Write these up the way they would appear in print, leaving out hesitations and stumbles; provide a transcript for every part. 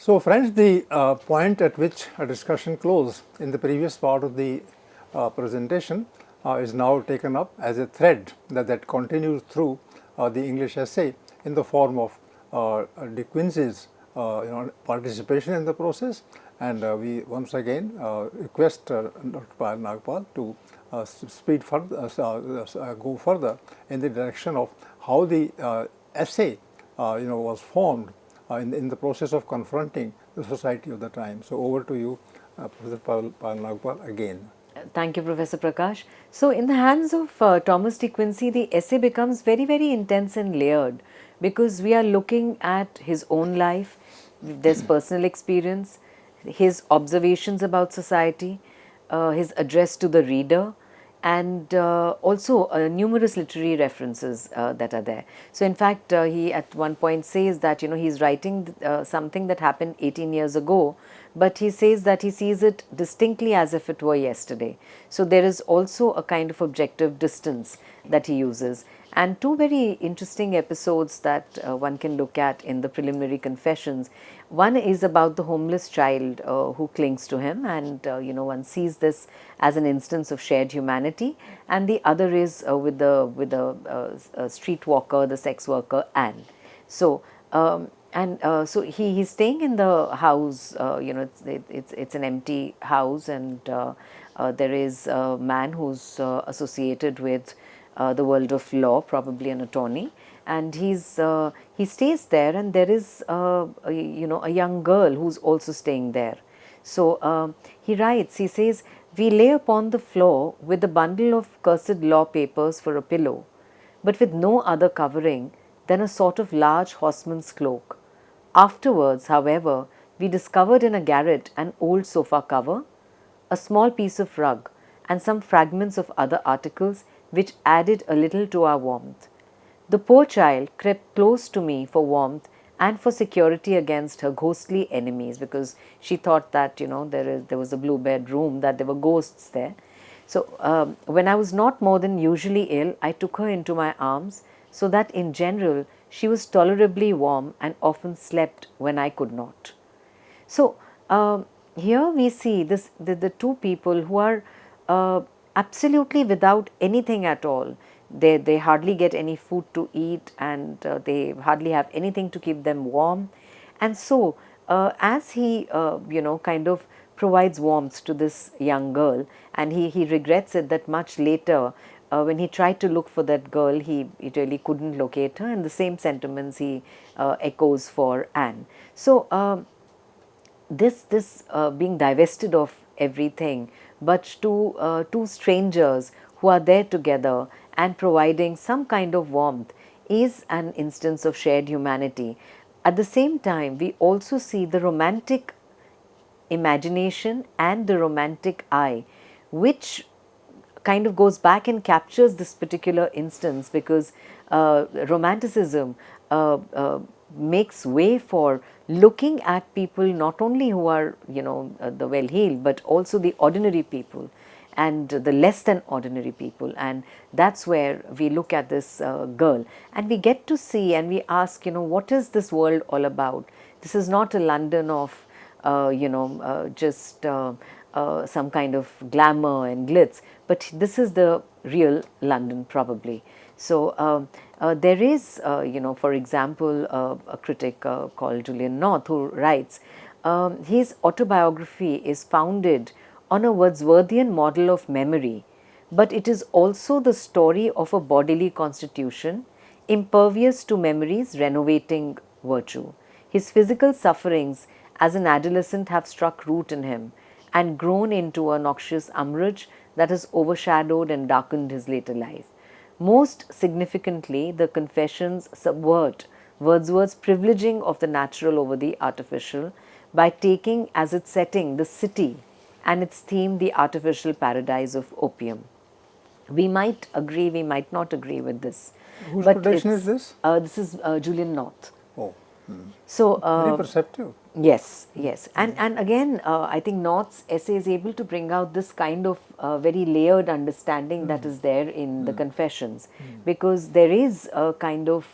So friends, the point at which a discussion closed in the previous part of the presentation is now taken up as a thread that continues through the English essay in the form of De Quincey's participation in the process, and we once again request Dr. Payal Nagpal to go further in the direction of how the essay was formed in the process of confronting the society of the time. So over to you, Professor Payal Nagpal, again. Thank you, Professor Prakash. So in the hands of Thomas de Quincey, the essay becomes very, very intense and layered, because we are looking at his own life, there's personal experience, his observations about society, his address to the reader, and also numerous literary references that are there. So in fact, he at one point says that he's writing something that happened 18 years ago, but he says that he sees it distinctly as if it were yesterday. So there is also a kind of objective distance that he uses. And two very interesting episodes that one can look at in the preliminary confessions. One is about the homeless child who clings to him, and one sees this as an instance of shared humanity. And the other is with the streetwalker, the sex worker Anne. So so he's staying in the house. It's an empty house, and there is a man who's associated with the world of law, probably an attorney, and he stays there, and there is a young girl who's also staying there. So he writes, he says, "We lay upon the floor with a bundle of cursed law papers for a pillow, but with no other covering than a sort of large horseman's cloak. Afterwards, however, we discovered in a garret an old sofa cover, a small piece of rug, and some fragments of other articles which added a little to our warmth. The poor child crept close to me for warmth and for security against her ghostly enemies," because she thought that there was a blue bed room, that there were ghosts there. So when I was not more than usually ill, I took her into my arms, so that in general she was tolerably warm and often slept when I could not. So here we see the two people who are absolutely without anything at all. They hardly get any food to eat, and they hardly have anything to keep them warm. And so as he kind of provides warmth to this young girl, and he regrets it that much later when he tried to look for that girl, he really couldn't locate her, and the same sentiments he echoes for Anne. So this being divested of everything, but to two strangers who are there together and providing some kind of warmth, is an instance of shared humanity. At the same time, we also see the romantic imagination and the romantic eye, which kind of goes back and captures this particular instance, because romanticism makes way for looking at people not only who are the well-heeled, but also the ordinary people and the less than ordinary people. And that's where we look at this girl, and we get to see, and we ask, what is this world all about? This is not a London of just some kind of glamour and glitz, but this is the real London, probably. So there is, for example, a critic called Julian North, who writes, his autobiography is founded on a Wordsworthian model of memory, but it is also the story of a bodily constitution, impervious to memory's renovating virtue. His physical sufferings as an adolescent have struck root in him and grown into a noxious umbrage that has overshadowed and darkened his later life. Most significantly, the Confessions subvert Wordsworth's privileging of the natural over the artificial by taking as its setting the city and its theme the artificial paradise of opium. We might agree, we might not agree with this. Whose quotation is this? This is Julian North. Oh. So very perceptive. Yes, yes. And again, I think North's essay is able to bring out this kind of very layered understanding that is there in the Confessions, because there is a kind of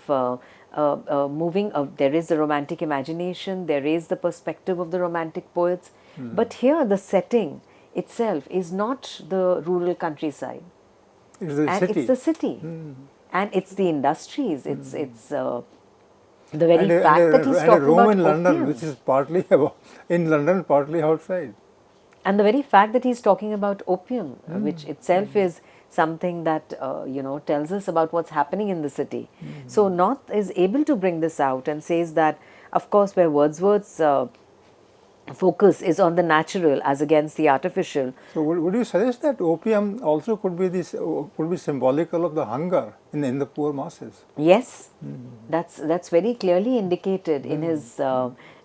moving. There is the romantic imagination, there is the perspective of the romantic poets, but here the setting itself is not the rural countryside, It's the and city. it's the city, and it's the industries. It's the very and fact that he's a talking room about in London, opium. which is partly in London, partly outside. And the very fact that he's talking about opium, which itself is something that tells us about what's happening in the city. So North is able to bring this out and says that, of course, where Wordsworth's focus is on the natural as against the artificial. So would you suggest that opium also could be could be symbolical of the hunger in the poor masses? Yes, that's very clearly indicated in his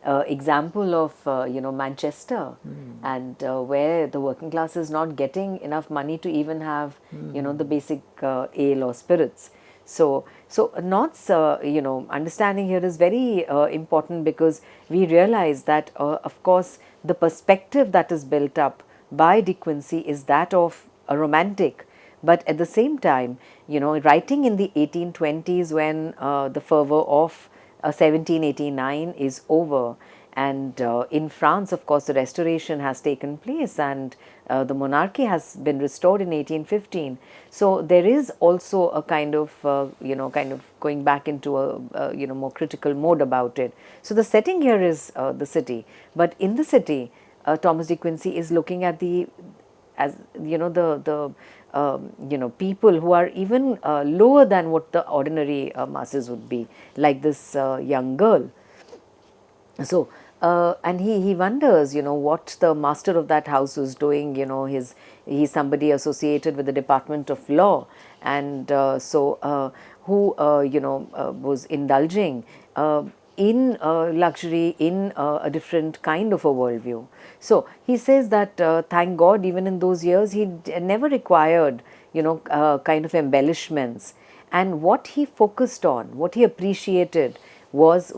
example of Manchester, and where the working class is not getting enough money to even have the basic ale or spirits. So North's understanding here is very important, because we realize that of course the perspective that is built up by De Quincey is that of a romantic, but at the same time, writing in the 1820s, when the fervor of 1789 is over, and in France, of course, the restoration has taken place, and the monarchy has been restored in 1815. So there is also a kind of going back into a more critical mode about it. So the setting here is the city, but in the city, Thomas De Quincey is looking at the people who are even lower than what the ordinary masses would be, like this young girl. So and he wonders, what the master of that house was doing. He's somebody associated with the Department of Law, and who was indulging in luxury, in a different kind of a worldview. So he says that thank God, even in those years, he never required kind of embellishments, and what he focused on, what he appreciated was,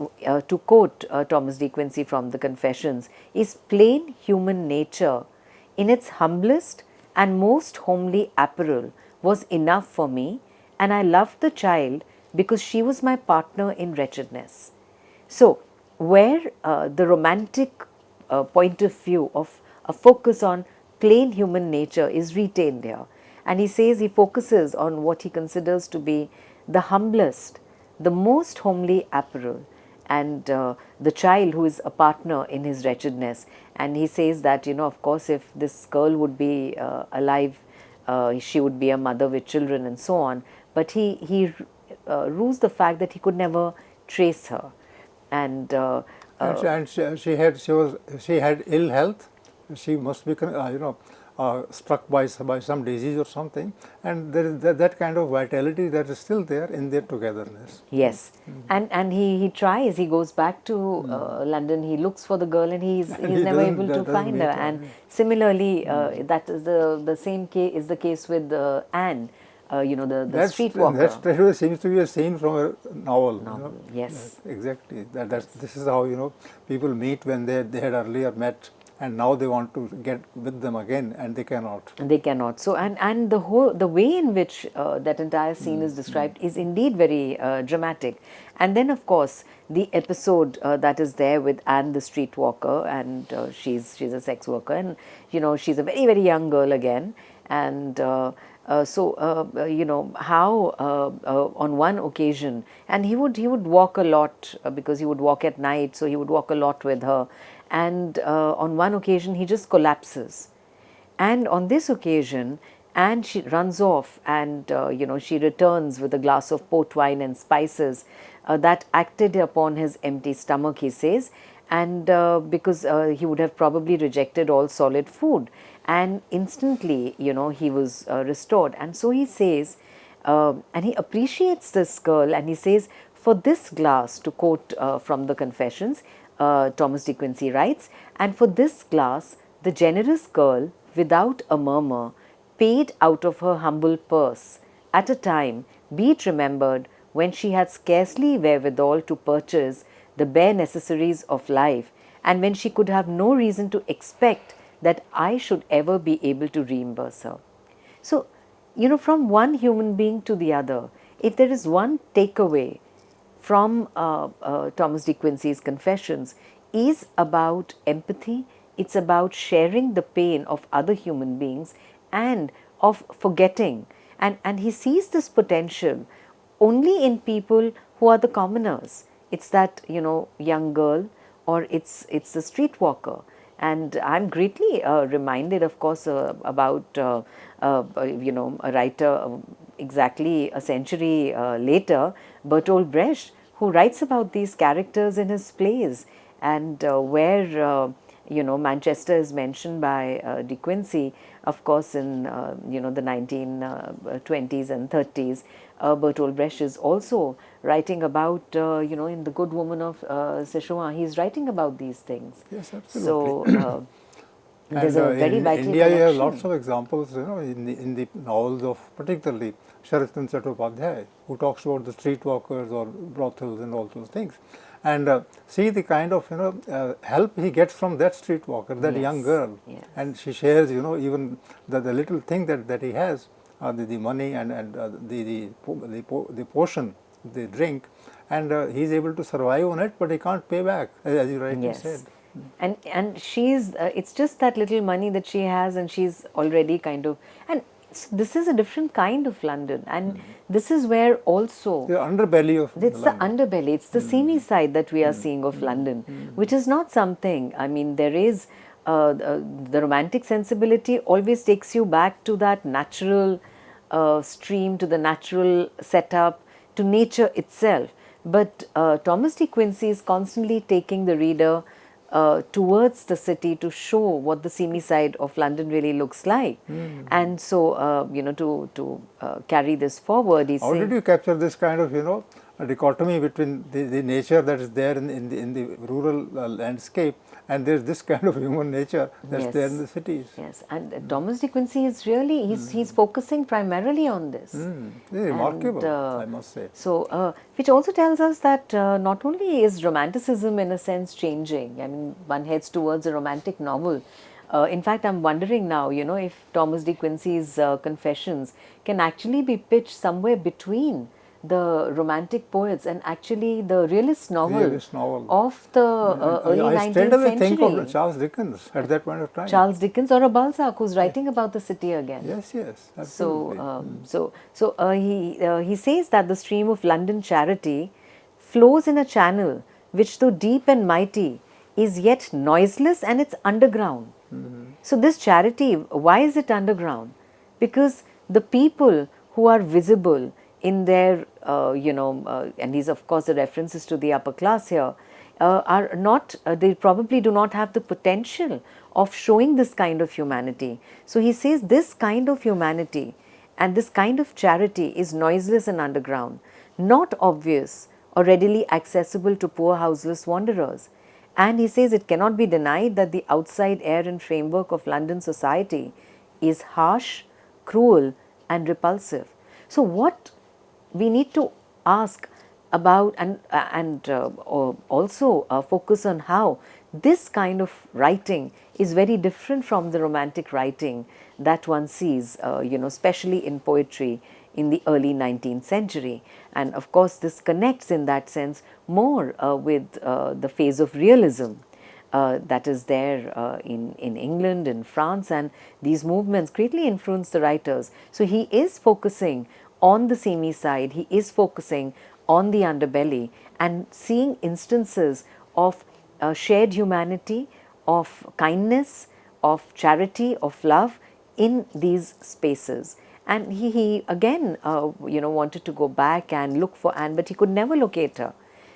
to quote Thomas De Quincey from the Confessions, is plain human nature in its humblest and most homely apparel was enough for me, and I loved the child because she was my partner in wretchedness. So where the romantic point of view of a focus on plain human nature is retained here, and he says he focuses on what he considers to be the humblest, the most homely apparel, and the child who is a partner in his wretchedness. And he says that, of course, if this girl would be alive, she would be a mother with children and so on. But he rues the fact that he could never trace her. And she had ill health. She must be struck by some disease or something, and there is that kind of vitality that is still there in their togetherness. Yes, and he tries. He goes back to London. He looks for the girl, and he's never able to find her. And similarly, that is the same case is the case with Anne. The streetwalker. That seems to be a scene from a novel. Yes, exactly. This is how people meet when they had earlier met, and now they want to get with them again, and they cannot. They cannot. So and the way in which that entire scene is described is indeed very dramatic. And then, of course, the episode that is there with Anne the streetwalker, and she's a sex worker, and she's a very, very young girl again, and how on one occasion, and he would walk a lot, because he would walk at night, so he would walk a lot with her, and on one occasion he just collapses, and on this occasion, and she runs off, and she returns with a glass of port wine and spices that acted upon his empty stomach, he says, and because he would have probably rejected all solid food, and instantly he was restored. And so he says, and he appreciates this girl, and he says, for this glass, to quote from the Confessions, Thomas De Quincey writes, and for this glass the generous girl without a murmur paid out of her humble purse at a time, be it remembered, when she had scarcely wherewithal to purchase the bare necessaries of life, and when she could have no reason to expect that I should ever be able to reimburse her. So, from one human being to the other, if there is one takeaway from Thomas de Quincey's Confessions is about empathy. It's about sharing the pain of other human beings and of forgetting. And he sees this potential only in people who are the commoners. It's that, young girl, or it's the streetwalker. And I'm greatly reminded, of course, about a writer exactly a century later, Bertolt Brecht, who writes about these characters in his plays, and where Manchester is mentioned by De Quincey, of course, in the 1920s and 30s. Bertolt Brecht is also writing about, in The Good Woman of Sichuan, he's writing about these things. Yes, absolutely. So there's a very in vital India, you have connection. lots of examples, in the novels of particularly Sharatchandra Chattopadhyay, who talks about the streetwalkers or brothels and all those things, and see the kind of help he gets from that streetwalker, that Yes, young girl, yes. and she shares, even the little thing that he has, the money and the portion, the drink, and he's able to survive on it, but he can't pay back, as you rightly Yes. said. And she's it's just that little money that she has, and she's already kind of, and this is a different kind of London, and this is where also The underbelly of it's the underbelly, it's the seamy side that we are seeing of London, which is not something, I mean, there is the romantic sensibility always takes you back to that natural stream, to the natural setup, to nature itself. But Thomas de Quincey is constantly taking the reader towards the city to show what the seamy side of London really looks like. And so, to carry this forward, he's How saying, did you capture this kind of, a dichotomy between the nature that is there in the rural landscape, and there's this kind of human nature that's Yes. there in the cities? Yes, and Thomas de Quincey is really, he's focusing primarily on this. It's remarkable, I must say. So, which also tells us that not only is romanticism in a sense changing, I mean, one heads towards a romantic novel. In fact, I'm wondering now, if Thomas de Quincey's Confessions can actually be pitched somewhere between the romantic poets and actually the realist novel, of the early I 19th straight away century. think of Charles Dickens at that point of time. Charles Dickens or a Balzac who's writing about the city again. Yes, yes, absolutely. He says that the stream of London charity flows in a channel which, though deep and mighty, is yet noiseless, and it's underground. So this charity, why is it underground? Because the people who are visible in their, and these of course the references to the upper class here, are not, they probably do not have the potential of showing this kind of humanity. So he says this kind of humanity and this kind of charity is noiseless and underground, not obvious or readily accessible to poor houseless wanderers. And he says it cannot be denied that the outside air and framework of London society is harsh, cruel and repulsive. So what we need to ask about, and also focus on how this kind of writing is very different from the romantic writing that one sees, especially in poetry in the early 19th century. And of course, this connects in that sense more with the phase of realism that is there in England, in France, and these movements greatly influence the writers. So he is focusing on the seamy side, he is focusing on the underbelly and seeing instances of shared humanity, of kindness, of charity, of love in these spaces. And he again, wanted to go back and look for Anne, but he could never locate her.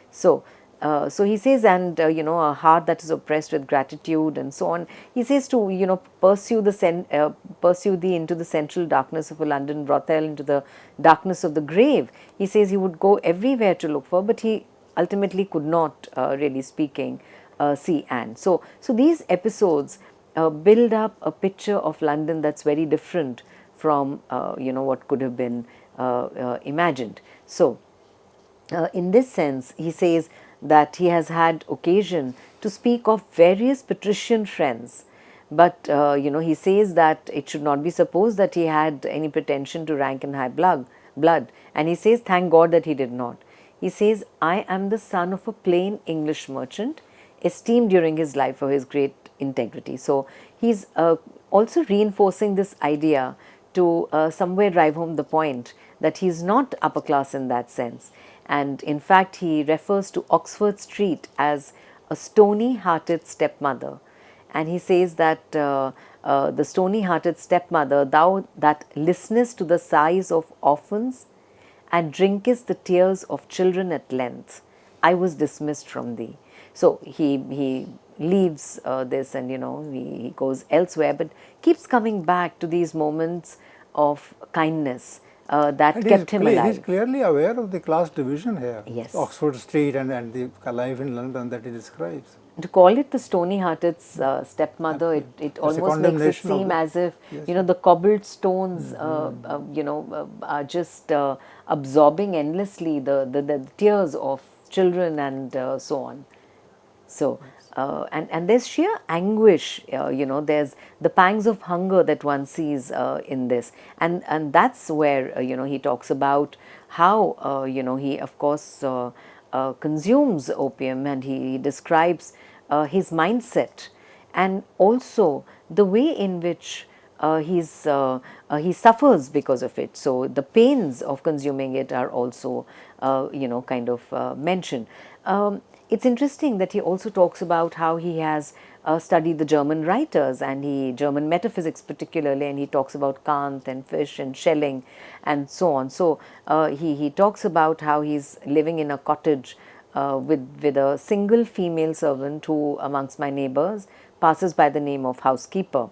So he says, and a heart that is oppressed with gratitude and so on. He says to pursue thee into the central darkness of a London brothel, into the darkness of the grave. He says he would go everywhere to look for, but he ultimately could not, really speaking, see Anne. So these episodes build up a picture of London that's very different from what could have been imagined. So in this sense, he says that he has had occasion to speak of various patrician friends, but he says that it should not be supposed that he had any pretension to rank and high blood, and he says, thank God that he did not. He says, I am the son of a plain English merchant, esteemed during his life for his great integrity. So he's also reinforcing this idea to somewhere drive home the point that he's not upper class in that sense. And in fact, he refers to Oxford Street as a stony-hearted stepmother. And he says that the stony-hearted stepmother, thou that listenest to the sighs of orphans and drinkest the tears of children at length, I was dismissed from thee. So he leaves this, and he goes elsewhere, but keeps coming back to these moments of kindness that And kept him alive. He's clearly aware of the class division here. Yes. Oxford Street and the life in London that he describes. To call it the stony-hearted stepmother, it almost makes it seem as if the cobbled stones are just absorbing endlessly the tears of children and so on. So and there's sheer anguish, there's the pangs of hunger that one sees in this, and that's where he talks about how he of course consumes opium, and he describes his mindset and also the way in which he suffers because of it. So the pains of consuming it are also kind of mentioned. It's interesting that he also talks about how he has studied the German writers and German metaphysics particularly, and he talks about Kant and Fish and Schelling and so on. So he talks about how he's living in a cottage with a single female servant who, amongst my neighbors, passes by the name of housekeeper.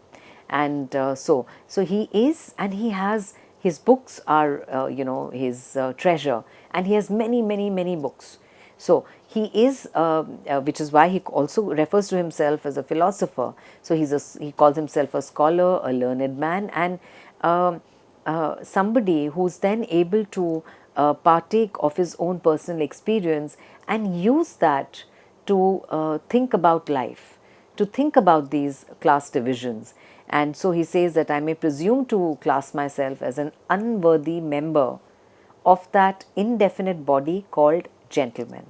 And so he is, and he has, his books are his treasure, and he has many books. So he is, which is why he also refers to himself as a philosopher. So he calls himself a scholar, a learned man, and somebody who's then able to partake of his own personal experience and use that to think about life, to think about these class divisions. And so he says that I may presume to class myself as an unworthy member of that indefinite body called gentleman.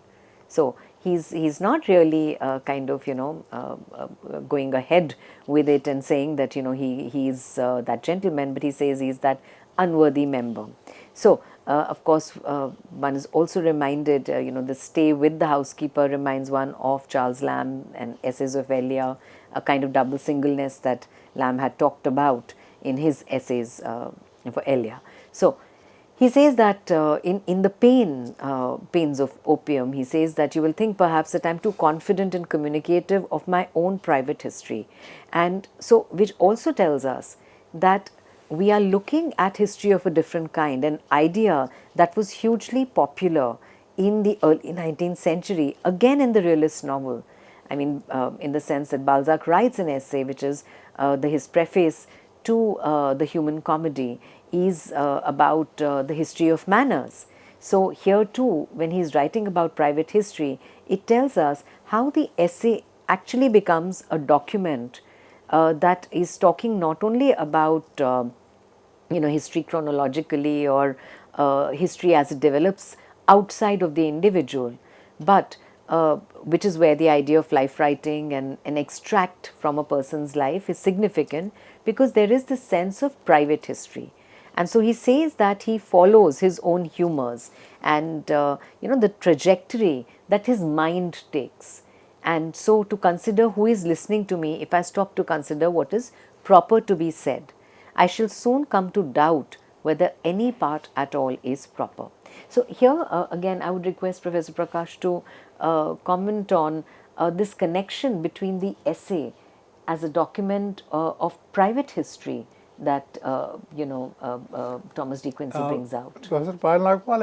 So he's not really kind of going ahead with it and saying that he's that gentleman, but he says he's that unworthy member. So of course one is also reminded, the stay with the housekeeper reminds one of Charles Lamb and Essays of Elia, a kind of double singleness that Lamb had talked about in his essays for Elia. So he says that in the pains of opium, he says that you will think perhaps that I'm too confident and communicative of my own private history. And so, which also tells us that we are looking at history of a different kind, an idea that was hugely popular in the early 19th century, again in the realist novel. I mean, in the sense that Balzac writes an essay, which is his preface to the Human Comedy, is about the history of manners. So here too, when he's writing about private history, it tells us how the essay actually becomes a document that is talking not only about history chronologically or history as it develops outside of the individual, but which is where the idea of life writing and an extract from a person's life is significant, because there is this sense of private history. And so he says that he follows his own humors and the trajectory that his mind takes. And so to consider who is listening to me, if I stop to consider what is proper to be said, I shall soon come to doubt whether any part at all is proper. So here again I would request Professor Prakash to comment on this connection between the essay as a document of private history that Thomas D. Quincey brings out. Professor Payal Nagpal,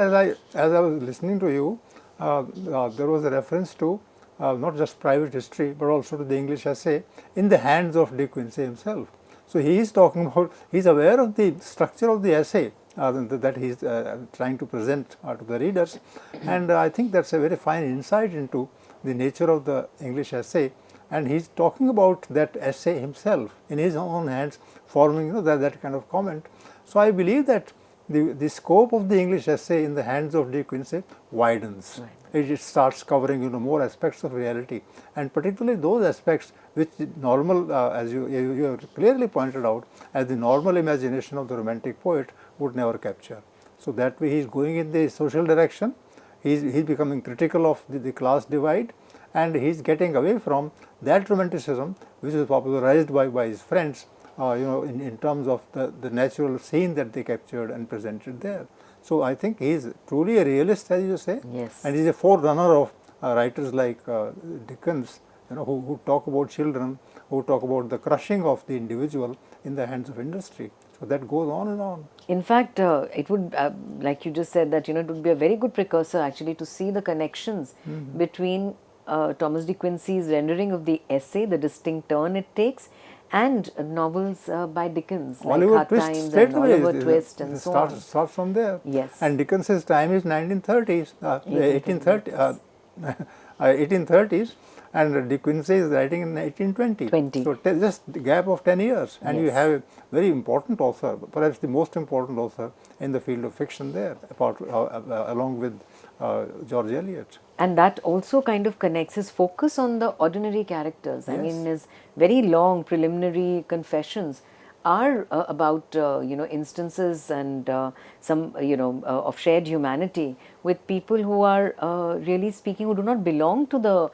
as I was listening to you, there was a reference to not just private history but also to the English essay in the hands of De Quincey himself. So he is talking about, he is aware of the structure of the essay that he is trying to present to the readers, and I think that's a very fine insight into the nature of the English essay. And he is talking about that essay himself in his own hands, forming that kind of comment. So I believe that the scope of the English essay in the hands of D. Quincey widens. It starts covering more aspects of reality, and particularly those aspects which the normal, as you have clearly pointed out, as the normal imagination of the romantic poet would never capture. So that way he is going in the social direction, he is becoming critical of the class divide, and he is getting away from that romanticism which is popularized by his friends, in terms of the natural scene that they captured and presented there. So I think he is truly a realist, as you say, Yes. and he is a forerunner of writers like Dickens, who talk about children, who talk about the crushing of the individual in the hands of industry. So that goes on and on. In fact, it would, like you just said, that it would be a very good precursor actually to see the connections between Thomas de Quincey's rendering of the essay, the distinct turn it takes, and novels by Dickens, like Oliver Hard Twist Times straight and away Oliver Twist and so on. starts from there. Yes. And Dickens's time is 1930s, 1830s, and De Quincey is writing in 1820. So just the gap of 10 years, and you have a very important author, perhaps the most important author in the field of fiction there, along with George Eliot. And that also kind of connects his focus on the ordinary characters. I mean, his very long preliminary confessions are about instances and some of shared humanity with people who are really speaking, who do not belong to the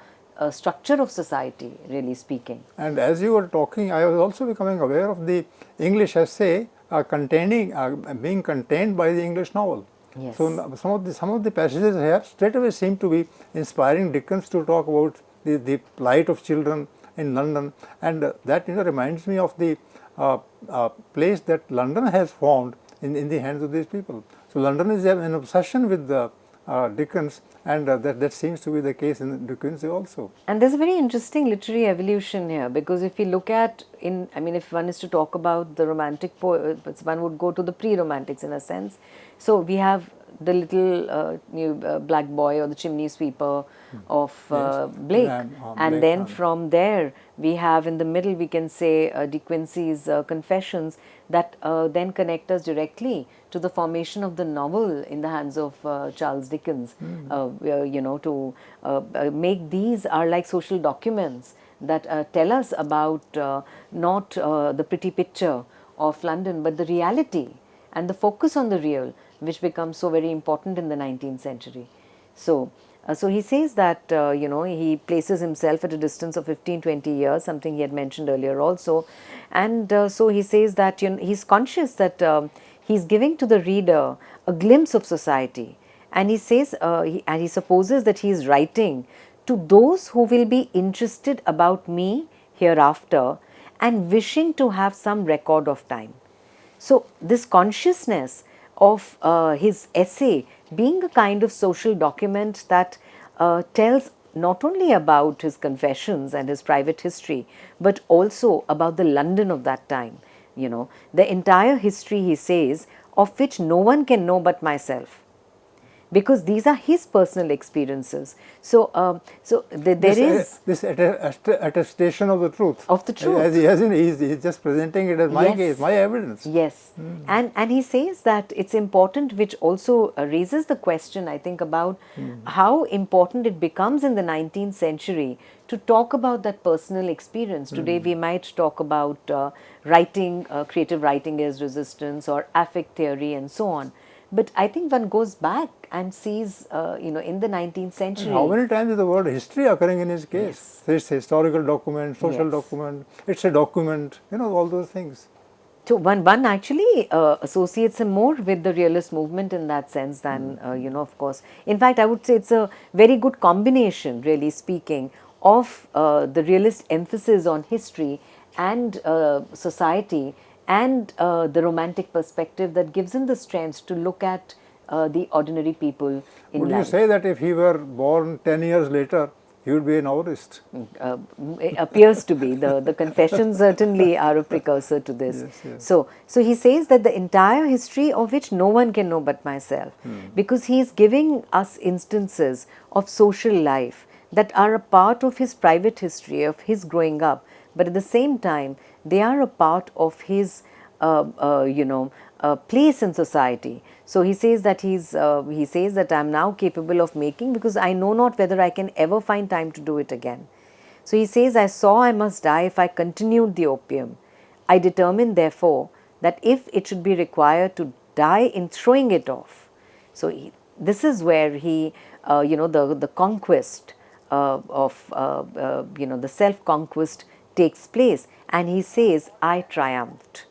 structure of society, really speaking. And as you were talking, I was also becoming aware of the English essay being contained by the English novel. Yes. So some of the passages here straight away seem to be inspiring Dickens to talk about the plight of children in London, and that reminds me of the place that London has formed in the hands of these people. So London is an obsession with Dickens, and that seems to be the case in De Quincey also. And there's a very interesting literary evolution here, because if you look at, if one is to talk about the romantic poets, one would go to the pre-romantics in a sense. So we have the little black boy or the chimney sweeper of Blake, and then from there we have in the middle, we can say, De Quincey's Confessions, that then connect us directly to the formation of the novel in the hands of Charles Dickens. To make these are like social documents that tell us about not the pretty picture of London, but the reality and the focus on the real, which becomes so very important in the 19th century. So he says that, he places himself at a distance of 15-20 years, something he had mentioned earlier also. And so he says that he's conscious that he's giving to the reader a glimpse of society. And he says, and he supposes that he is writing to those who will be interested about me hereafter and wishing to have some record of time. So this consciousness of his essay being a kind of social document that tells not only about his confessions and his private history, but also about the London of that time. The entire history, he says, of which no one can know but myself, because these are his personal experiences. So, there is this attestation of the truth. Of the truth. As in he's just presenting it as my case, my evidence. Yes. And he says that it's important, which also raises the question, I think, about how important it becomes in the 19th century to talk about that personal experience. Today we might talk about writing, creative writing as resistance, or affect theory and so on. But I think one goes back and sees, in the 19th century. And how many times is the word history occurring in his case? So it's a historical document, social document, it's a document, all those things. So one actually associates him more with the realist movement in that sense than, of course. In fact, I would say it's a very good combination, really speaking, of the realist emphasis on history and society, and the romantic perspective that gives him the strength to look at the ordinary people in life. Would you say that if he were born 10 years later, he would be a novelist? It appears to be. The Confessions certainly are a precursor to this. Yes. So he says that the entire history of which no one can know but myself, because he is giving us instances of social life that are a part of his private history, of his growing up, but at the same time, they are a part of his place in society. So he says that he says that I am now capable of making, because I know not whether I can ever find time to do it again. So he says, I saw I must die if I continued the opium. I determined, therefore, that if it should be required to die in throwing it off. So this is where he, the conquest the self-conquest takes place, and he says, I triumphed.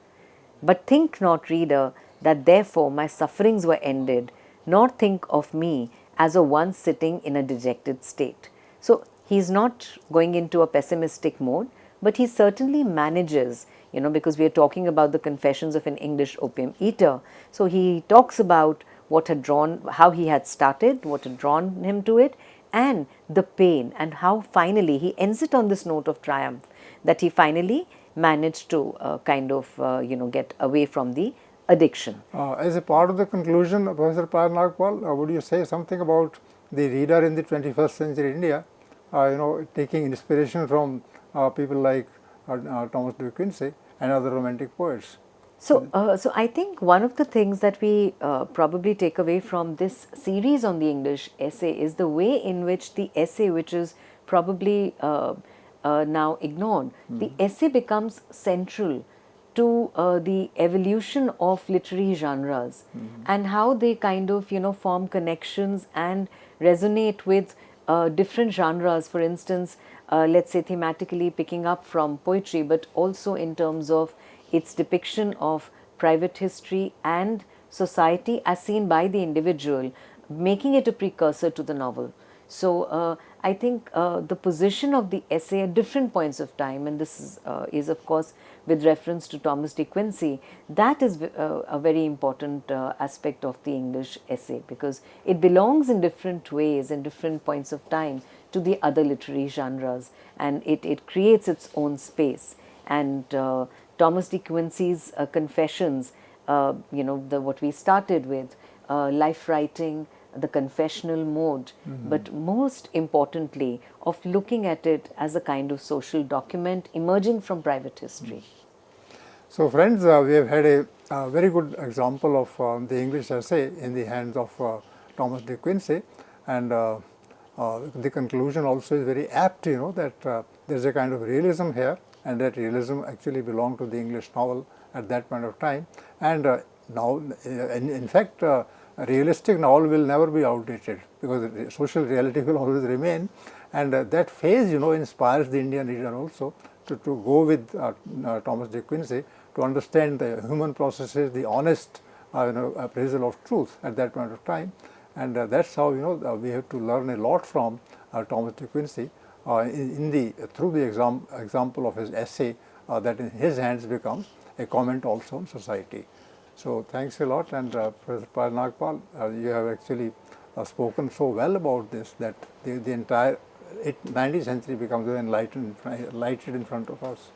But think not, reader, that therefore my sufferings were ended, nor think of me as a one sitting in a dejected state. So he's not going into a pessimistic mode, but he certainly manages, because we are talking about the confessions of an English opium eater. So he talks about how he had started, what had drawn him to it, and the pain, and how finally he ends it on this note of triumph, that he finally managed to get away from the addiction. As a part of the conclusion, Professor Payal Nagpal, would you say something about the reader in the 21st century India, taking inspiration from people like Thomas de Quincey and other romantic poets? So I think one of the things that we probably take away from this series on the English essay is the way in which the essay, which is probably now ignored, the essay becomes central to the evolution of literary genres, and how they kind of form connections and resonate with different genres. For instance, let's say thematically picking up from poetry, but also in terms of its depiction of private history and society as seen by the individual, making it a precursor to the novel. So I think the position of the essay at different points of time, and this is of course with reference to Thomas de Quincey, that is a very important aspect of the English essay, because it belongs in different ways in different points of time to the other literary genres, and it creates its own space. And Thomas de Quincey's confessions, what we started with, life writing, the confessional mode, but most importantly of looking at it as a kind of social document emerging from private history. So friends, we have had a very good example of the English essay in the hands of Thomas de Quincey, and the conclusion also is very apt, that there is a kind of realism here, and that realism actually belonged to the English novel at that point of time. And now, in fact, a realistic novel will never be outdated, because social reality will always remain, and that phase, inspires the Indian reader also to go with Thomas de Quincey, to understand the human processes, the honest appraisal of truth at that point of time. And that's how we have to learn a lot from Thomas de Quincey through the example of his essay that in his hands becomes a comment also on society. So thanks a lot, and Professor Payal Nagpal, you have actually spoken so well about this that the entire 19th century becomes lighted in front of us.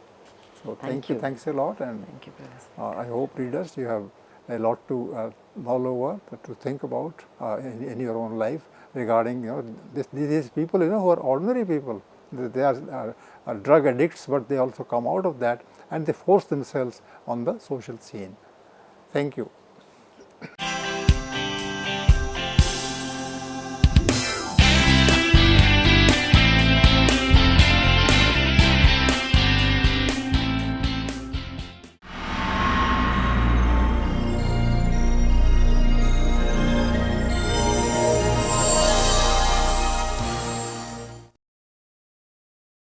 So thank you, thanks a lot, and thank you, Professor. I hope readers, you have a lot to mull over, to think about in your own life regarding these people who are ordinary people. They are drug addicts, but they also come out of that and they force themselves on the social scene. Thank you.